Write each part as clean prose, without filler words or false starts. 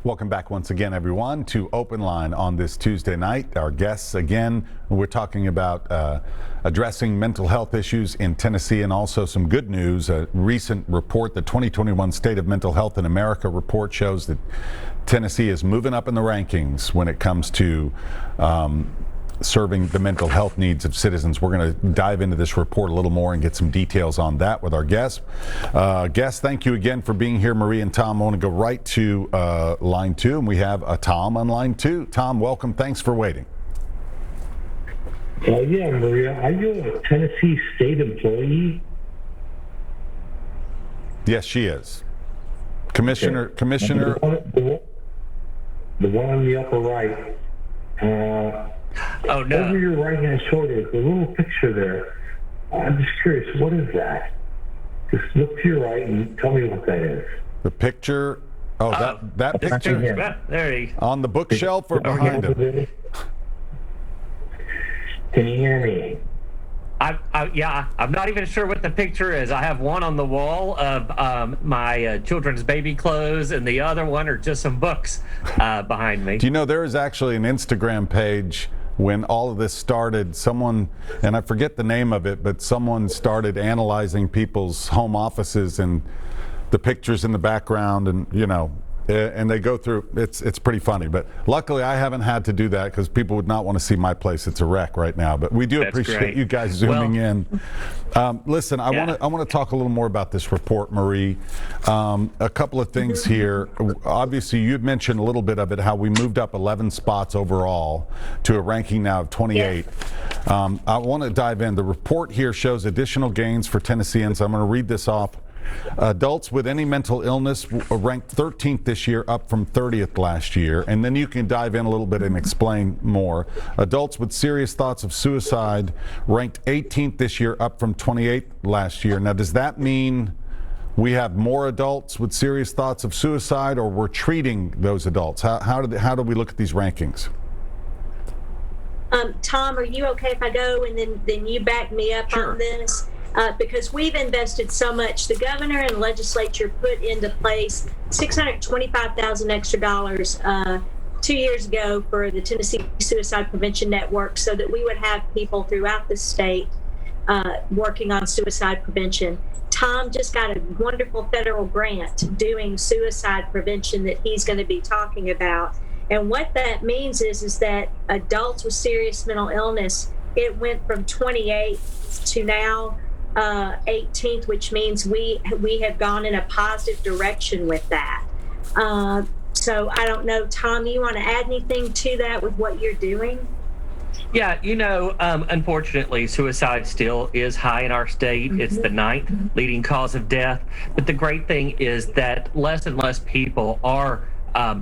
Welcome back once again, everyone, to Open Line on this Tuesday night. Our guests, again, we're talking about addressing mental health issues in Tennessee and also some good news. A recent report, the 2021 State of Mental Health in America report, shows that Tennessee is moving up in the rankings when it comes to serving the mental health needs of citizens. We're going to dive into this report a little more and get some details on that with our guests. Guests, thank you again for being here, Marie and Tom. I want to go right to line two, and we have a Tom on line two. Tom, welcome. Thanks for waiting. Yeah, Maria, are you a Tennessee state employee? Yes, she is. Commissioner. The one on the upper right. Oh, no. Over your right-hand shoulder, the little picture there. I'm just curious, what is that? Just look to your right and tell me what that is. The picture. That picture. There you go. On the bookshelf or behind him? Can you hear me? Yeah, I'm not even sure what the picture is. I have one on the wall of my children's baby clothes, and the other one are just some books behind me. Do you know there is actually an Instagram page when all of this started? Someone, and I forget the name of it, but someone started analyzing people's home offices and the pictures in the background, and and they go through. It's pretty funny, but luckily I haven't had to do that because people would not want to see my place. It's a wreck right now, but we do appreciate you guys zooming in. Listen, I want to talk a little more about this report, Marie. A couple of things here. Obviously, you'd mentioned a little bit of it, how we moved up 11 spots overall to a ranking now of 28. I want to dive in. The report here shows additional gains for Tennesseans. I'm going to read this off. Adults with any mental illness ranked 13th this year, up from 30th last year. And then you can dive in a little bit and explain more. Adults with serious thoughts of suicide ranked 18th this year, up from 28th last year. Now, does that mean we have more adults with serious thoughts of suicide, or we're treating those adults? How do we look at these rankings? Tom, are you okay if I go and then you back me up on this? Because we've invested so much. The governor and legislature put into place $625,000 extra dollars 2 years ago for the Tennessee Suicide Prevention Network, so that we would have people throughout the state working on suicide prevention. Tom just got a wonderful federal grant doing suicide prevention that he's going to be talking about. And what that means is that adults with serious mental illness, it went from 28 to now 18th, which means we have gone in a positive direction with that. So I don't know, Tom, you want to add anything to that with what you're doing? Yeah, unfortunately, suicide still is high in our state. It's the 9th leading cause of death. But the great thing is that less and less people are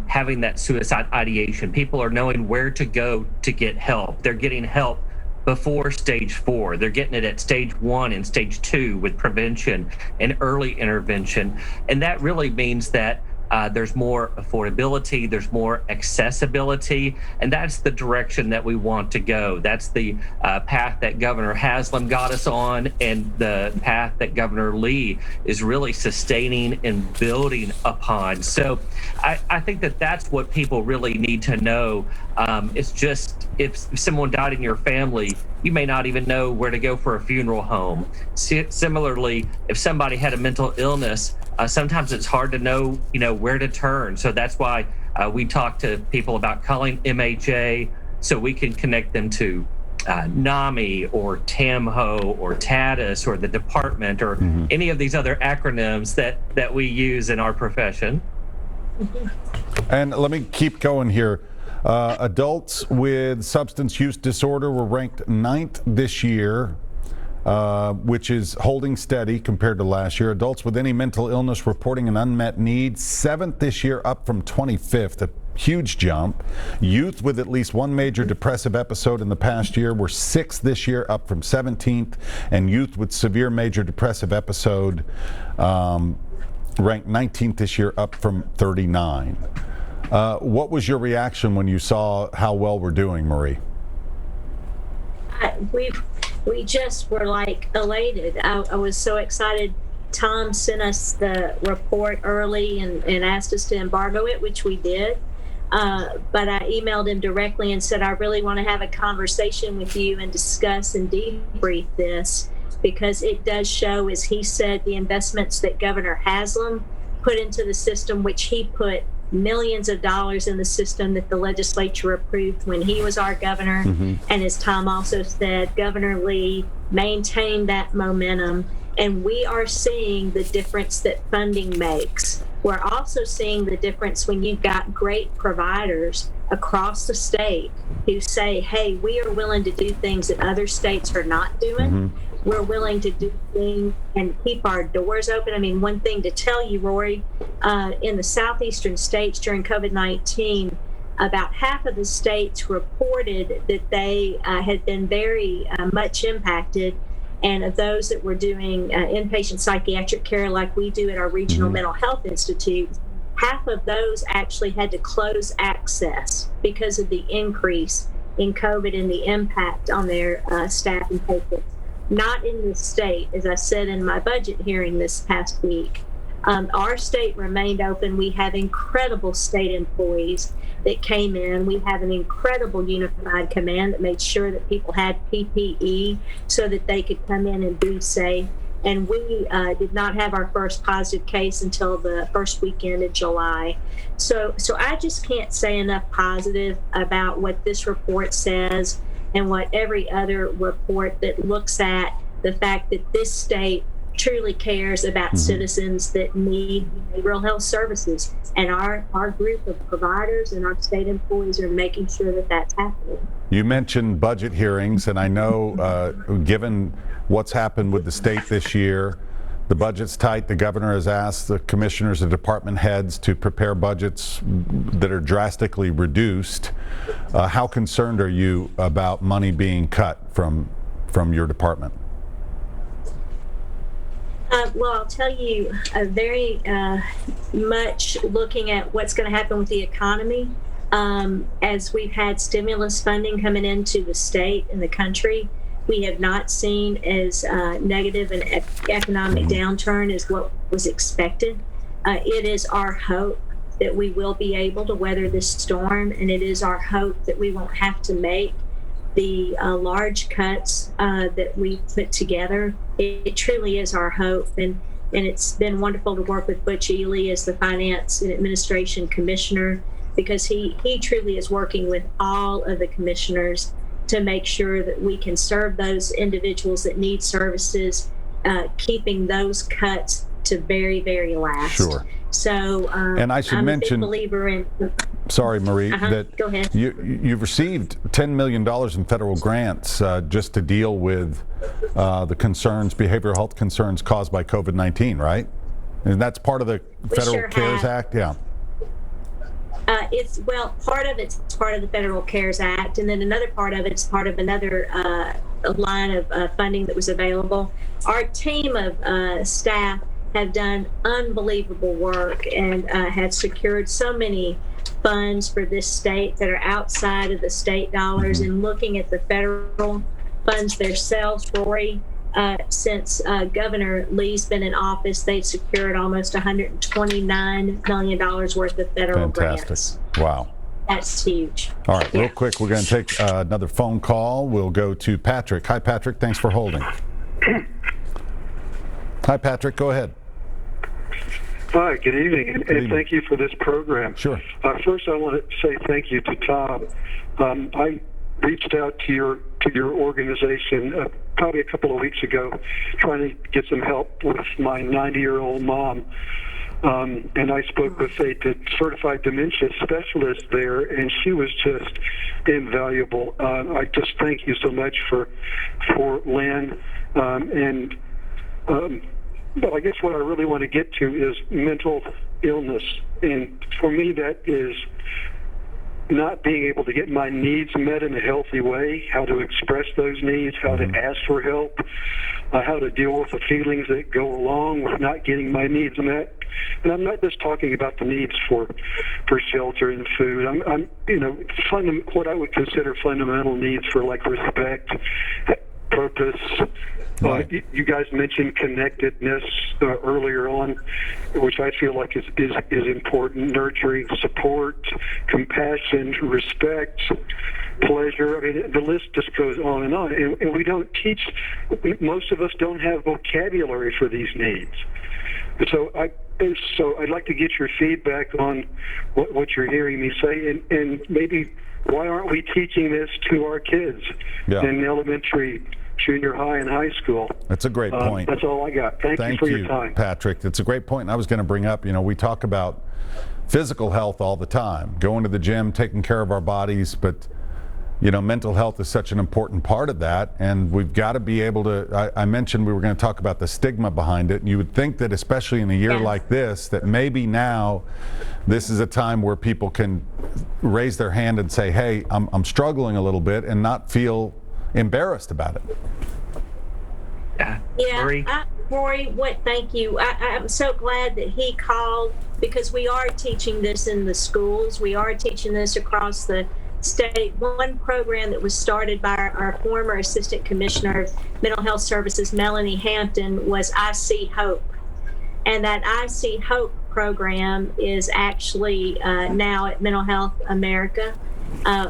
having that suicide ideation. People are knowing where to go to get help. They're getting help before stage 4. They're getting it at stage 1 and stage 2 with prevention and early intervention. And that really means that there's more affordability, there's more accessibility, and that's the direction that we want to go. That's the path that Governor Haslam got us on, and the path that Governor Lee is really sustaining and building upon. So I think that that's what people really need to know. It's just, if someone died in your family, you may not even know where to go for a funeral home. Similarly, if somebody had a mental illness, sometimes it's hard to know, where to turn. So that's why we talk to people about calling MHA, so we can connect them to NAMI or TAMHO or TADIS or the department or any of these other acronyms that we use in our profession. And let me keep going here. Adults with substance use disorder were ranked 9th this year, which is holding steady compared to last year. Adults with any mental illness reporting an unmet need, 7th this year, up from 25th, a huge jump. Youth with at least one major depressive episode in the past year were 6th this year, up from 17th. And youth with severe major depressive episode ranked 19th this year, up from 39. What was your reaction when you saw how well we're doing, Marie? We just were elated. I was so excited Tom sent us the report early and asked us to embargo it, which we did. But I emailed him directly and said, I really want to have a conversation with you and discuss and debrief this, because it does show, as he said, the investments that Governor Haslam put into the system, which he put millions of dollars in the system that the legislature approved when he was our governor. And as Tom also said, Governor Lee maintained that momentum. And we are seeing the difference that funding makes. We're also seeing the difference when you've got great providers across the state who say, hey, we are willing to do things that other states are not doing. We're willing to do things and keep our doors open. I mean, one thing to tell you, Rory, in the southeastern states during COVID-19, about half of the states reported that they had been very much impacted. And of those that were doing inpatient psychiatric care like we do at our regional mental health institute, half of those actually had to close access because of the increase in COVID and the impact on their staff and patients. Not in the state, as I said in my budget hearing this past week. Our state remained open. We have incredible state employees that came in. We have an incredible unified command that made sure that people had PPE so that they could come in and be safe. And we did not have our first positive case until the first weekend of July. So I just can't say enough positive about what this report says and what every other report that looks at the fact that this state truly cares about citizens that need behavioral health services. And our group of providers and our state employees are making sure that that's happening. You mentioned budget hearings, and I know given what's happened with the state this year, the budget's tight. The governor has asked the commissioners and department heads to prepare budgets that are drastically reduced. How concerned are you about money being cut from your department? Well, I'll tell you, very much looking at what's going to happen with the economy. As we've had stimulus funding coming into the state and the country, we have not seen as negative an economic downturn as what was expected. It is our hope that we will be able to weather this storm, and it is our hope that we won't have to make the large cuts that we put together. It truly is our hope, and it's been wonderful to work with Butch Ely as the Finance and Administration Commissioner, because he truly is working with all of the commissioners to make sure that we can serve those individuals that need services, keeping those cuts to very, very last. Sure. So and I should I'm mention, a big believer in. Sorry, Marie, that Go ahead. you've received $10 million in federal grants just to deal with the concerns, behavioral health concerns caused by COVID-19, right? And that's part of the Federal CARES Act, yeah. Part of it's part of the Federal CARES Act, and then another part of it's part of another line of funding that was available. Our team of staff have done unbelievable work and have secured so many funds for this state that are outside of the state dollars, and looking at the federal funds themselves, Rory. Since Governor Lee's been in office, they've secured almost $129 million worth of federal grants. Wow. That's huge. All right, real quick, we're going to take another phone call. We'll go to Patrick. Hi, Patrick. Thanks for holding. Hi, Patrick. Go ahead. Hi, good evening, and thank you for this program. Sure. First, I want to say thank you to Tom. I reached out to your organization probably a couple of weeks ago, trying to get some help with my 90-year-old mom. And I spoke with a certified dementia specialist there, and she was just invaluable. I just thank you so much for Lynn. But I guess what I really want to get to is mental illness. And for me, that is not being able to get my needs met in a healthy way, how to express those needs, how to ask for help, how to deal with the feelings that go along with not getting my needs met. And I'm not just talking about the needs for shelter and food. I'm what I would consider fundamental needs for like respect, purpose. Right. You guys mentioned connectedness earlier on, which I feel like is important. Nurturing, support, compassion, respect, pleasure. I mean, the list just goes on, and we don't teach. Most of us don't have vocabulary for these needs. So I'd like to get your feedback on what you're hearing me say, and maybe why aren't we teaching this to our kids in elementary, junior high, and high school? That's a great point. That's all I got. Thank you for your time. Patrick. It's a great point. And I was going to bring up, we talk about physical health all the time, going to the gym, taking care of our bodies, but mental health is such an important part of that, and we've got to be able to, I mentioned we were going to talk about the stigma behind it, and you would think that especially in a year like this, that maybe now this is a time where people can raise their hand and say, hey, I'm struggling a little bit, and not feel embarrassed about it. Rory, thank you. I'm so glad that he called, because we are teaching this in the schools. We are teaching this across the state. One program that was started by our former Assistant Commissioner of Mental Health Services, Melanie Hampton, was I See Hope. And that I See Hope program is actually now at Mental Health America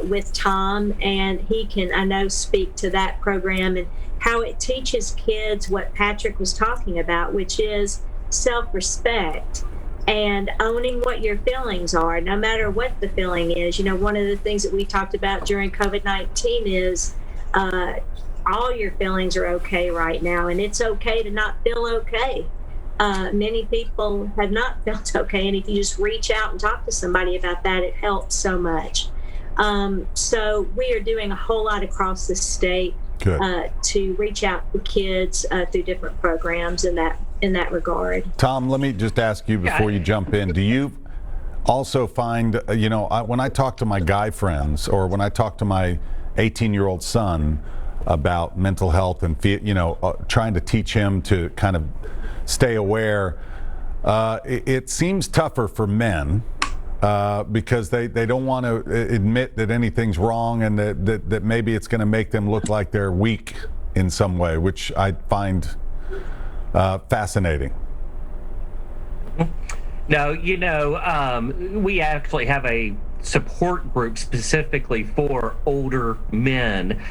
with Tom, and he can, I know, speak to that program and how it teaches kids what Patrick was talking about, which is self-respect and owning what your feelings are, no matter what the feeling is. One of the things that we talked about during COVID-19 is all your feelings are okay right now, and it's okay to not feel okay. Many people have not felt okay, and if you just reach out and talk to somebody about that, it helps so much. So we are doing a whole lot across the state to reach out to kids through different programs in that regard. Tom, let me just ask you before you jump in, do you also find, when I talk to my guy friends, or when I talk to my 18-year-old son about mental health and trying to teach him to kind of stay aware, it seems tougher for men because they don't want to admit that anything's wrong, and that maybe it's going to make them look like they're weak in some way, which I find fascinating. No, we actually have a support group specifically for older men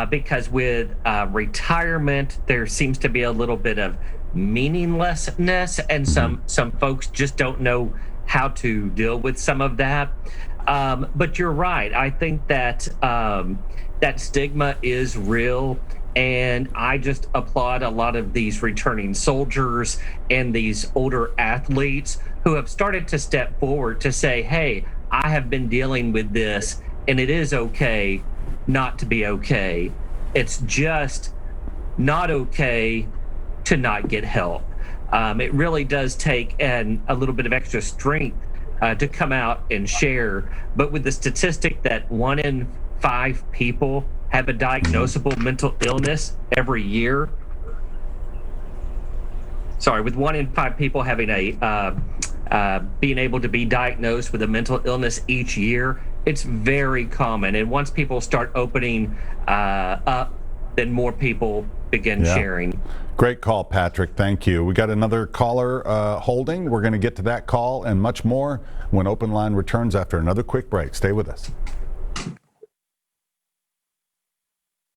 because with retirement, there seems to be a little bit of meaninglessness, and some folks just don't know how to deal with some of that. But you're right. I think that that stigma is real. And I just applaud a lot of these returning soldiers and these older athletes who have started to step forward to say, hey, I have been dealing with this, and it is okay not to be okay. It's just not okay to not get help. It really does take a little bit of extra strength to come out and share. But with the statistic that 1 in 5 people have a diagnosable mental illness every year. With 1 in 5 people having being able to be diagnosed with a mental illness each year, it's very common. And once people start opening up, then more people begin sharing. Great call, Patrick. Thank you. We got another caller holding. We're going to get to that call and much more when Open Line returns after another quick break. Stay with us.